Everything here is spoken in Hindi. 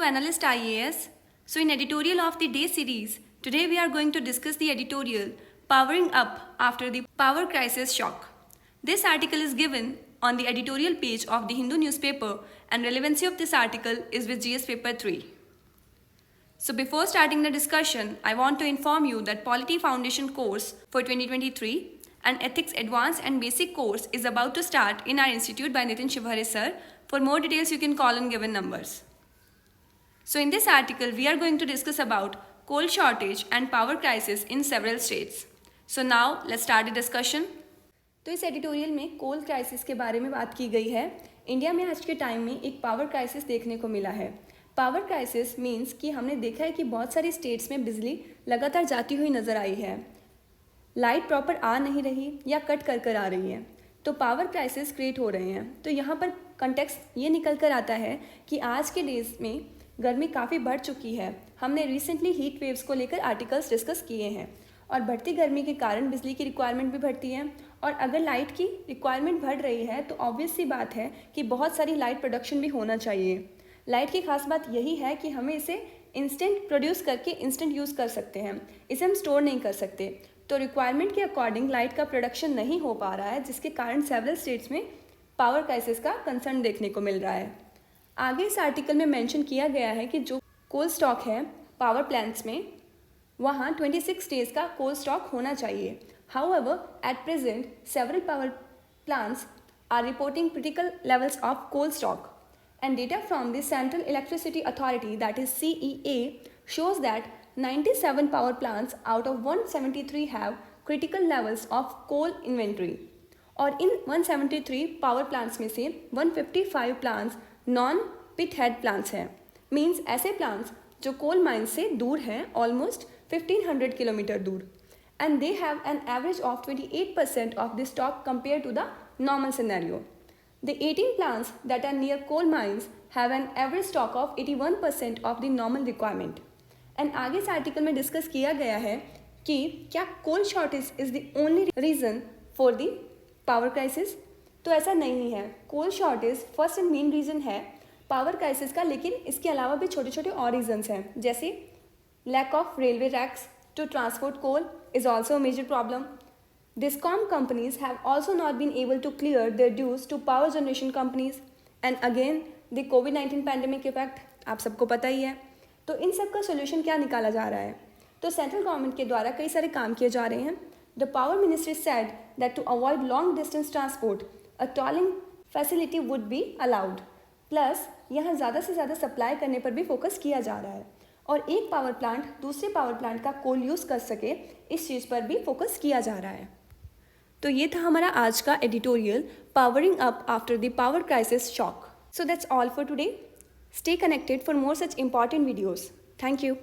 to Analyst IAS. So in editorial of the day series, today we are going to discuss the editorial Powering Up After the Power Crisis Shock. This article is given on the editorial page of the Hindu newspaper and relevancy of this article is with GS paper 3. So before starting the discussion, I want to inform you that Polity Foundation course for 2023 and Ethics Advanced and Basic course is about to start in our institute by Nitin Shivhare sir. For more details, you can call on given numbers. So in this article, we are going to discuss about coal shortage and power crisis in several states. So now let's start the discussion. तो इस एडिटोरियल में कोल क्राइसिस के बारे में बात की गई है। इंडिया में आज के टाइम में एक पावर क्राइसिस देखने को मिला है। पावर क्राइसिस मीन्स कि हमने देखा है कि बहुत सारी स्टेट्स में बिजली लगातार जाती हुई नज़र आई है, लाइट प्रॉपर आ नहीं रही या कट कर आ रही है, तो पावर क्राइसिस क्रिएट हो रहे हैं। तो यहाँ पर कंटेक्स्ट ये निकल कर आता है कि आज के डेज में गर्मी काफ़ी बढ़ चुकी है। हमने रिसेंटली हीट वेव्स को लेकर आर्टिकल्स डिस्कस किए हैं और बढ़ती गर्मी के कारण बिजली की रिक्वायरमेंट भी बढ़ती है और अगर लाइट की रिक्वायरमेंट बढ़ रही है तो ऑब्वियस सी बात है कि बहुत सारी लाइट प्रोडक्शन भी होना चाहिए। लाइट की खास बात यही है कि हमें इसे इंस्टेंट प्रोड्यूस करके इंस्टेंट यूज़ कर सकते हैं, इसे हम स्टोर नहीं कर सकते। तो रिक्वायरमेंट के अकॉर्डिंग लाइट का प्रोडक्शन नहीं हो पा रहा है, जिसके कारण सेवरल स्टेट्स में पावर क्राइसिस का कंसर्न देखने को मिल रहा है। आगे इस आर्टिकल में मेंशन किया गया है कि जो कोल स्टॉक है पावर प्लांट्स में, वहाँ 26 डेज का कोल स्टॉक होना चाहिए। However, at present, several power plants are reporting critical levels of coal stock, and data from the Central Electricity Authority, that is CEA, shows that 97 power plants out of 173 have critical levels of coal inventory. और इन 173 पावर प्लांट्स में से 155 प्लांट्स नॉन पिट हेड प्लांट्स हैं, मीन्स ऐसे प्लांट्स जो कोल माइन से दूर हैं, ऑलमोस्ट 1500 किलोमीटर दूर, and they have an average of 28% of the stock compared to the normal scenario. The 18 plants that are near coal mines have an average stock of 81% of the normal requirement. And आगे इस आर्टिकल में डिस्कस किया गया है कि क्या coal shortage is the only reason for the power crisis. तो ऐसा नहीं है। Coal shortage first and main reason है पावर क्राइसिस का, लेकिन इसके अलावा भी छोटे छोटे और रीजन्स हैं, जैसे lack of railway racks to transport coal is also a major problem. Discom companies have also not been able to clear their dues to power generation companies. And again, the COVID-19 pandemic effect, आप सबको पता ही है। तो इन सब का सोल्यूशन क्या निकाला जा रहा है? तो सेंट्रल गवर्नमेंट के द्वारा कई सारे काम किए जा रहे हैं। The power ministry said that to avoid long distance transport, a tolling facility would be allowed. Plus यहाँ ज़्यादा से ज़्यादा सप्लाई करने पर भी फोकस किया जा रहा है और एक पावर प्लांट दूसरे पावर प्लांट का कोल यूज़ कर सके, इस चीज़ पर भी फोकस किया जा रहा है। तो ये था हमारा आज का editorial powering up after the power crisis shock. So that's all for today. Stay connected for more such important videos. Thank you.